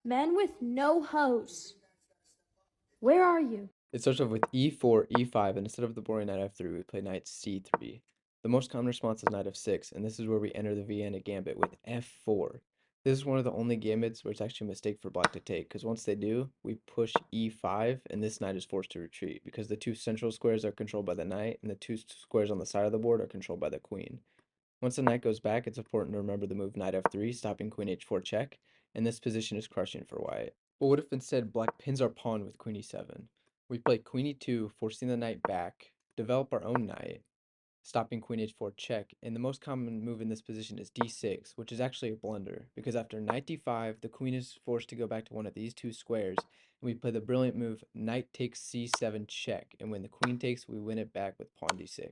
Men with no hose. Where are you? It starts off with e4, e5, and instead of the boring knight f3, we play knight c3. The most common response is knight f6, and this is where we enter the Vienna Gambit with f4. This is one of the only gambits where it's actually a mistake for black to take, because once they do, we push e5, and this knight is forced to retreat, because the two central squares are controlled by the knight, and the two squares on the side of the board are controlled by the queen. Once the knight goes back, it's important to remember the move knight f3, stopping queen h4 check, and this position is crushing for white. But what if instead black pins our pawn with queen e7? We play queen e2, forcing the knight back, develop our own knight, stopping queen h4 check, and the most common move in this position is d6, which is actually a blunder, because after knight d5, the queen is forced to go back to one of these two squares, and we play the brilliant move knight takes c7 check, and when the queen takes, we win it back with pawn d6.